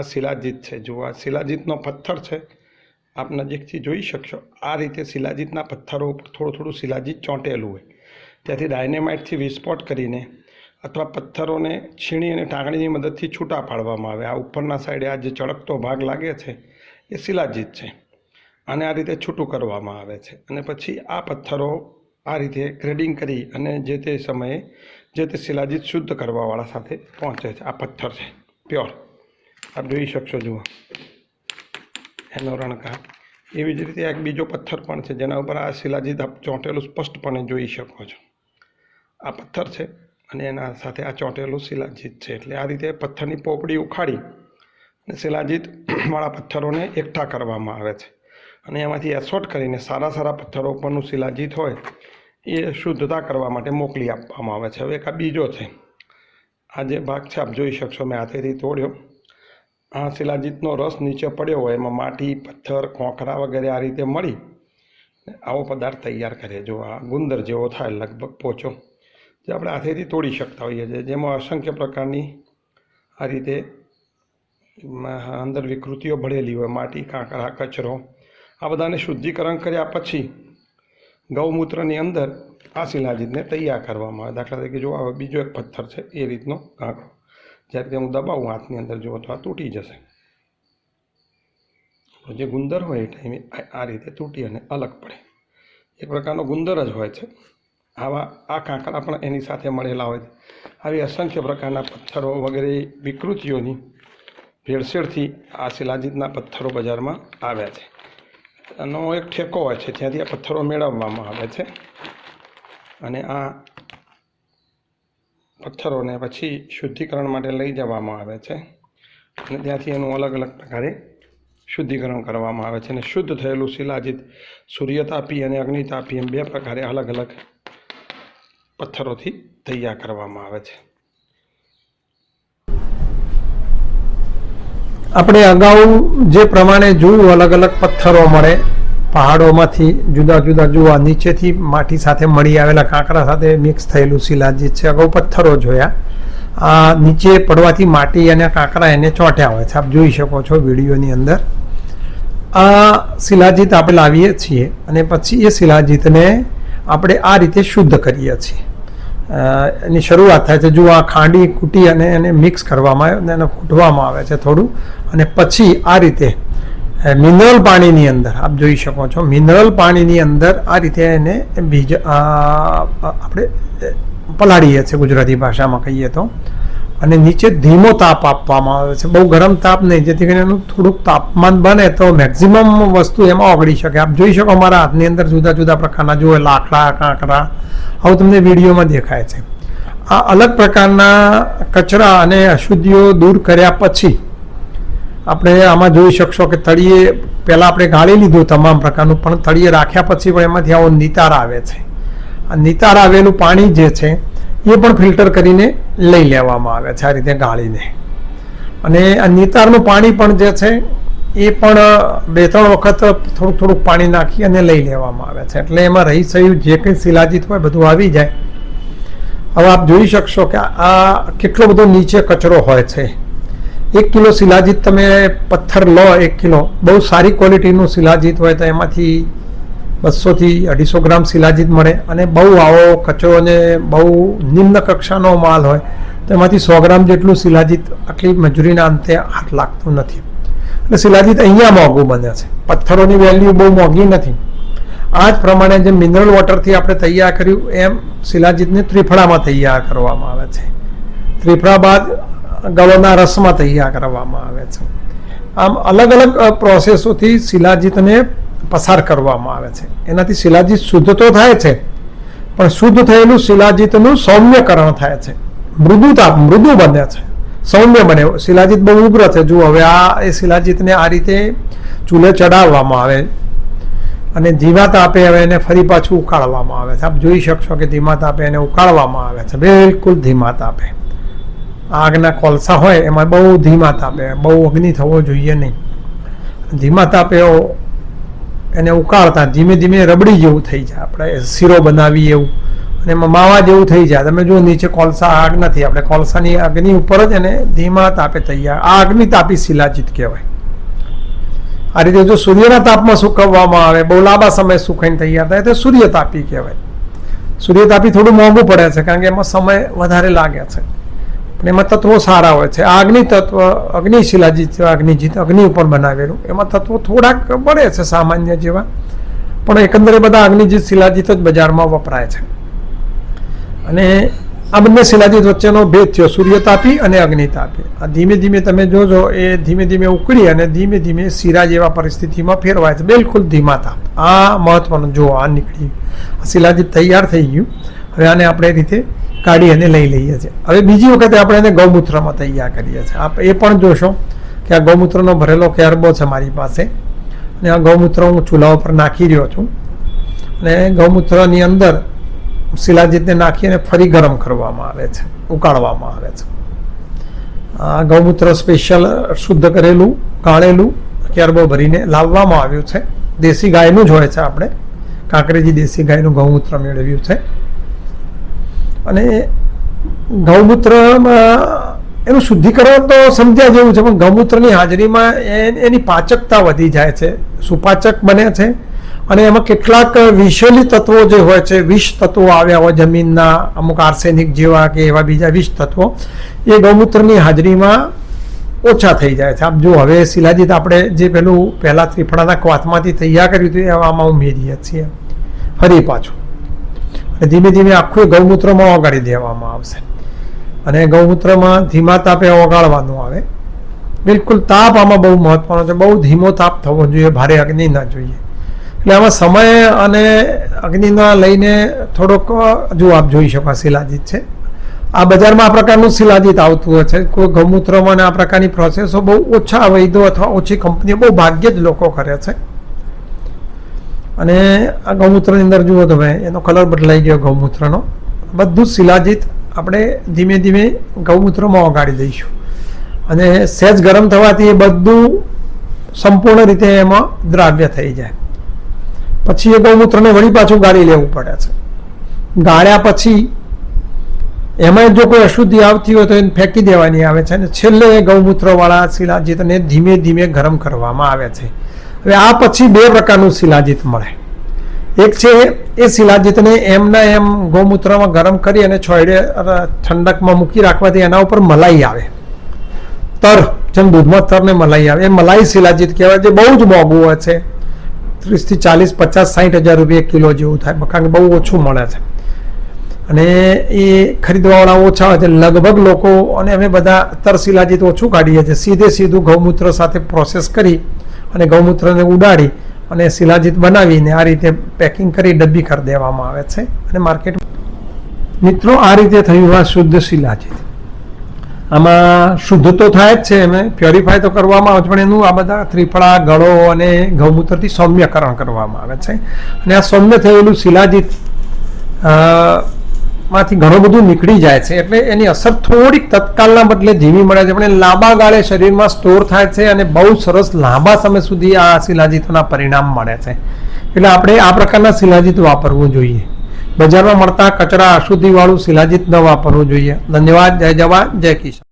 આ શિલાજીત છે। જુઓ આ શિલાજીતનો પથ્થર છે, આપ નજીકથી જોઈ શકશો। આ રીતે શિલાજીતના પથ્થરો ઉપર થોડું થોડું શિલાજીત ચોંટેલું હોય, ત્યાંથી ડાયનેમાઇટથી વિસ્ફોટ કરીને અથવા પથ્થરોને છીણી અને ટાંકણીની મદદથી છૂટા પાડવામાં આવે। આ ઉપરના સાઈડે આ જે ચળકતો ભાગ લાગે છે એ શિલાજીત છે, અને આ રીતે છૂટું કરવામાં આવે છે, અને પછી આ પથ્થરો આ રીતે ગ્રેડિંગ કરી અને જે તે સમયે જે તે શિલાજીત શુદ્ધ કરવાવાળા સાથે પહોંચે છે। આ પથ્થર છે પ્યોર, આપ જોઈ શકશો। જુઓ એનો રણકાર। એવી જ રીતે એક બીજો પથ્થર પણ છે જેના ઉપર આ શિલાજીત આપ ચોંટેલું સ્પષ્ટપણે જોઈ શકો છો। આ પથ્થર છે અને એના સાથે આ ચોંટેલું શિલાજીત છે। એટલે આ રીતે પથ્થરની પોપડી ઉખાડી અને શિલાજીતવાળા પથ્થરોને એકઠા કરવામાં આવે છે, અને એમાંથી એસોટ કરીને સારા સારા પથ્થરો ઉપરનું શિલાજીત હોય એ શુદ્ધતા કરવા માટે મોકલી આપવામાં આવે છે। હવે એક આ બીજો છે, આ જે ભાગ છે આપ જોઈ શકશો, મેં હાથેથી તોડ્યો। આ શિલાજીતનો રસ નીચે પડ્યો હોય, એમાં માટી, પથ્થર, કોંકરા વગેરે આ રીતે મળી આવો પદાર્થ તૈયાર કરીએ। જો આ ગુંદર જેવો થાય લગભગ પોચો, જે આપણે હાથેથી તોડી શકતા હોઈએ છીએ, જેમાં અસંખ્ય પ્રકારની આ રીતે અંદર વિકૃતિઓ ભળેલી હોય, માટી, કાંકરા, કચરો। આ બધાને શુદ્ધિકરણ કર્યા પછી ગૌમૂત્રની અંદર આ શિલાજીતને તૈયાર કરવામાં આવે। દાખલા તરીકે જો આ બીજો એક પથ્થર છે એ રીતનો કાંકરો, જ્યારે હું દબાવું હાથની અંદર જુઓ તો આ તૂટી જશે। જે ગુંદર હોય એ ટાઈમે આ રીતે તૂટી અને અલગ પડે, એક પ્રકારનો ગુંદર જ હોય છે। આવા આ કાંકરા પણ એની સાથે મળેલા હોય છે। આવી અસંખ્ય પ્રકારના પથ્થરો વગેરે વિકૃતિઓની ભેળસેળથી આ શિલાજીતના પથ્થરો બજારમાં આવ્યા છે। આનો એક ઠેકો હોય છે, ત્યાંથી આ પથ્થરો મેળવવામાં આવે છે, અને આ પથ્થરોને પછી શુદ્ધિકરણ માટે લઈ જવામાં આવે છે, અને ત્યાંથી એનું અલગ અલગ પ્રકારે શુદ્ધિકરણ કરવામાં આવે છે। અને શુદ્ધ થયેલું શિલાજીત સૂર્યતાપી અને અગ્નિતાપી એમ બે પ્રકારે અલગ અલગ પથ્થરોથી તૈયાર કરવામાં આવે છે। આપણે અગાઉ જે પ્રમાણે જોયું, અલગ અલગ પથ્થરો મળે પહાડોમાંથી, જુદા જુદા જોવા, નીચેથી માટી સાથે મળી આવેલા કાંકરા સાથે મિક્સ થયેલું શિલાજીત છે। અગાઉ પથ્થરો જોયા, આ નીચે પડવાથી માટી અને કાંકરા એને ચોંટ્યા હોય છે, આપ જોઈ શકો છો વિડીયોની અંદર। આ શિલાજીત આપણે લાવીએ છીએ અને પછી એ શિલાજીતને આપણે આ રીતે શુદ્ધ કરીએ છીએ। એની શરૂઆત થાય છે, જો આ ખાંડી કૂટી અને એને મિક્સ કરવામાં આવે અને એને કૂટવામાં આવે છે થોડું, અને પછી આ રીતે મિનરલ પાણીની અંદર આપ જોઈ શકો છો, મિનરલ પાણીની અંદર આ રીતે એને બીજ આપણે પલાળીએ છીએ ગુજરાતી ભાષામાં કહીએ તો, અને નીચે ધીમો તાપ આપવામાં આવે છે, બહુ ગરમ તાપ નહીં, જેથી કરીને એનું થોડુંક તાપમાન બને તો મેક્સિમમ વસ્તુ એમાં ઓગળી શકે। આપ જોઈ શકો મારા હાથની અંદર જુદા જુદા પ્રકારના જુઓ લાકડા, કાંકરા, આવું તમને વિડીયોમાં દેખાય છે। આ અલગ પ્રકારના કચરા અને અશુદ્ધિઓ દૂર કર્યા પછી આપણે આમાં જોઈ શકશો કે તળિયે પહેલાં આપણે ગાળી લીધું તમામ પ્રકારનું, પણ તળિયે રાખ્યા પછી પણ એમાંથી આવો નિતાર આવે છે। આ નિતાર આવેલું પાણી જે છે એ પણ ફિલ્ટર કરીને લઈ લેવામાં આવે છે આ રીતે ગાળીને, અને આ નિતારનું પાણી પણ જે છે એ પણ 2-3 વખત થોડુંક થોડુંક પાણી નાખી અને લઈ લેવામાં આવે છે, એટલે એમાં રહી સહી જે કંઈ શિલાજીત હોય બધું આવી જાય। હવે આપ જોઈ શકશો કે આ કેટલો બધો નીચે કચરો હોય છે। 1 કિલો શિલાજીત તમે પથ્થર લો, 1 કિલો બહુ સારી ક્વોલિટીનું શિલાજીત હોય તો એમાંથી 200 થી 250 ગ્રામ શિલાજીત મળે, અને બહુ આવો કચરો ને બહુ નિમ્ન કક્ષાનો માલ હોય તો એમાંથી 100 ગ્રામ જેટલું શિલાજીત આટલી મજૂરીના અંતે હાથ લાગતું નથી। એટલે શિલાજીત અહીંયા મોંઘું બને છે, પથ્થરોની વેલ્યુ બહુ મોંઘી નથી। આ જ પ્રમાણે જે મિનરલ વોટરથી આપણે તૈયાર કર્યું એમ શિલાજીતને ત્રિફળામાં તૈયાર કરવામાં આવે છે, ત્રિફળા બાદ ગળોના રસમાં તૈયાર કરવામાં આવે છે। આમ અલગ અલગ પ્રોસેસોથી શિલાજીતને પસાર કરવામાં આવે છે। એનાથી શિલાજીત શુદ્ધ તો થાય છે, પણ શુદ્ધ થયેલું શિલાજીતનું સૌમ્યકરણ થાય છે, મૃદુ બને છે, સૌમ્ય બને। શિલાજીત બહુ ઉગ્ર છે, જુઓ હવે આ એ શિલાજીતને આ રીતે ચૂલે ચડાવવામાં આવે અને ધીમા તાપે હવે એને ફરી પાછું ઉકાળવામાં આવે છે। આપ જોઈ શકશો કે ધીમા તાપે એને ઉકાળવામાં આવે છે, બિલકુલ ધીમા તાપે। આગના કોલસા હોય એમાં બહુ ધીમા તાપે, બહુ અગ્નિ થવો જોઈએ નહીં, ધીમા તાપે એને ઉકાળતા ધીમે ધીમે રબડી જેવું થઈ જાય, આપણે શીરો બનાવીએ એવું અને એમાં માવા જેવું થઈ જાય. તમે જુઓ નીચે કોલસા આગ નથી, આપણે કોલસાની આગની ઉપર જ એને ધીમા તાપે તૈયાર, આ અગ્નિ તાપી શિલાજીત કહેવાય. આ રીતે જો સૂર્યના તાપમાં સુકવવામાં આવે, બહુ લાંબા સમય સુકાઈને તૈયાર થાય તો સૂર્યતાપી કહેવાય. સૂર્યતાપી થોડું મોંઘું પડે છે કારણ કે એમાં સમય વધારે લાગે છે, પણ એમાં તત્વો સારા હોય છે. આ અગ્નિ તત્વ, અગ્નિ શિલાજીત, અગ્નિજીત, અગ્નિ ઉપર બનાવેલું, એમાં તત્વો થોડાક મળે છે સામાન્ય જેવા, પણ એકંદરે બધા અગ્નિજીત શિલાજીત જ બજારમાં વપરાય છે. અને આ બંને શિલાજીત વચ્ચેનો ભેદ થયો, સૂર્યતાપી અને અગ્નિતાપી. આ ધીમે ધીમે તમે જોજો, એ ધીમે ધીમે ઉકળી અને ધીમે ધીમે શીરા જેવા પરિસ્થિતિમાં ફેરવાય છે, બિલકુલ ધીમા તાપ. આ મહત્વનું, જો આ નીકળી, આ શિલાજીત તૈયાર થઈ ગયું. હવે આને આપણે રીતે કાઢી અને લઈ લઈએ છીએ. હવે બીજી વખતે આપણે એને ગૌમૂત્રમાં તૈયાર કરીએ છીએ. આપ એ પણ જોશો કે આ ગૌમૂત્રનો ભરેલો કેરબો છે મારી પાસે, અને આ ગૌમૂત્ર હું ચૂલા ઉપર નાખી રહ્યો છું, અને ગૌમૂત્રની અંદર શિલાજીતને નાખી અને ફરી ગરમ કરવામાં આવે છે, ઉકાળવામાં આવે છે. આ ગૌમૂત્ર સ્પેશિયલ શુદ્ધ કરેલું, ગાળેલું કેરબો ભરીને લાવવામાં આવ્યું છે. દેશી ગાયનું જ હોય છે, આપણે કાંકરેજી દેશી ગાયનું ગૌમૂત્ર મેળવ્યું છે. અને ગૌમૂત્રમાં એનું શુદ્ધિકરણ તો સમજ્યા જેવું છે, પણ ગૌમૂત્રની હાજરીમાં એની પાચકતા વધી જાય છે, સુપાચક બને છે. અને એમાં કેટલાક વિષેલી તત્વો જે હોય છે, વિષ તત્વો આવ્યા હોય જમીનના, અમુક આર્સેનિક જેવા કે એવા બીજા વિષ તત્વો, એ ગૌમૂત્રની હાજરીમાં ઓછા થઈ જાય છે. આપ જો હવે શિલાજીત આપણે જે પહેલા ત્રિફળાના ક્વાથમાંથી તૈયાર કર્યું હતું એ આમાં ઉમેરીએ છીએ ફરી પાછું, અને ધીમે ધીમે આખું ગૌમૂત્રમાં ઓગાળી દેવામાં આવશે. અને ગૌમૂત્રમાં ધીમા તાપે ઓગાળવાનું આવે. બિલકુલ તાપ આમાં બહુ મહત્વનો છે, બહુ ધીમો તાપ થવો જોઈએ, ભારે અગ્નિ ના જોઈએ. એટલે આમાં સમય અને અગ્નિના લઈને થોડોક, જો આપ જોઈ શકો શિલાજીત છે. આ બજારમાં આ પ્રકારનું શિલાજીત આવતું હોય છે. કોઈ ગૌમૂત્રમાં આ પ્રકારની પ્રોસેસો બહુ ઓછા વૈદો અથવા ઓછી કંપનીઓ, બહુ ભાગ્યે જ લોકો કરે છે. અને આ ગૌમૂત્રની અંદર જુઓ તમે, એનો કલર બદલાઈ ગયો ગૌમૂત્રનો. બધું જ શિલાજીત આપણે ધીમે ધીમે ગૌમૂત્રમાં ઓગાળી દઈશું, અને સહેજ ગરમ થવાથી એ બધું સંપૂર્ણ રીતે એમાં દ્રાવ્ય થઈ જાય. પછી એ ગૌમૂત્રને વળી પાછું ગાળી લેવું પડે છે. ગાળ્યા પછી એમાં જો કોઈ અશુદ્ધિ આવતી હોય તો એને ફેંકી દેવાની આવે છે, અને છેલ્લે એ ગૌમૂત્રવાળા શિલાજીતને ધીમે ધીમે ગરમ કરવામાં આવે છે. હવે આ પછી બે પ્રકારનું શિલાજીત મળે. એક છે એ શિલાજીતને એમના એમ ગૌમૂત્રમાં ગરમ કરી અને છોડે ઠંડકમાં મૂકી રાખવાથી એના ઉપર મલાઈ આવે, તર, જેમ દૂધમાં તર ને મલાઈ આવે, એ મલાઈ શિલાજીત કહેવાય, જે બહુ જ મોંઘું હોય છે. 30 થી 40, 50, 60 હજાર રૂપિયા કિલો જેવું થાય, કારણ કે બહુ ઓછું મળે છે. અને એ ખરીદવાવાળા ઓછા હોય છે લગભગ લોકો, અને અમે બધા તર શિલાજીત ઓછું કાઢીએ છીએ. સીધું ગૌમૂત્ર સાથે પ્રોસેસ કરી અને ગૌમૂત્રને ઉડાડી અને શિલાજીત બનાવીને આ રીતે પેકિંગ કરી ડબ્બી કરી દેવામાં આવે છે, અને માર્કેટ. મિત્રો, આ રીતે થયું આ શુદ્ધ શિલાજીત. આમાં શુદ્ધ તો થાય જ છે, એમ પ્યોરિફાય તો કરવામાં આવે છે, પણ એનું આ બધા ત્રિફળા, ગળો અને ગૌમૂત્રથી સૌમ્યકરણ કરવામાં આવે છે. અને આ સૌમ્ય થયેલું શિલાજીત માંથી ઘણું બધું નીકળી જાય છે, એટલે એની અસર થોડીક તત્કાલના બદલે ધીમી મળે છે, પણ એ લાંબા ગાળે શરીરમાં સ્ટોર થાય છે, અને બહુ સરસ લાંબા સમય સુધી આ શિલાજીતોના પરિણામ મળે છે. એટલે આપણે આ પ્રકારના શિલાજીત વાપરવું જોઈએ. બજારમાં મળતા કચરા, અશુદ્ધિવાળું શિલાજીત ન વાપરવું જોઈએ. ધન્યવાદ. જય જવાન, જય કિસાન.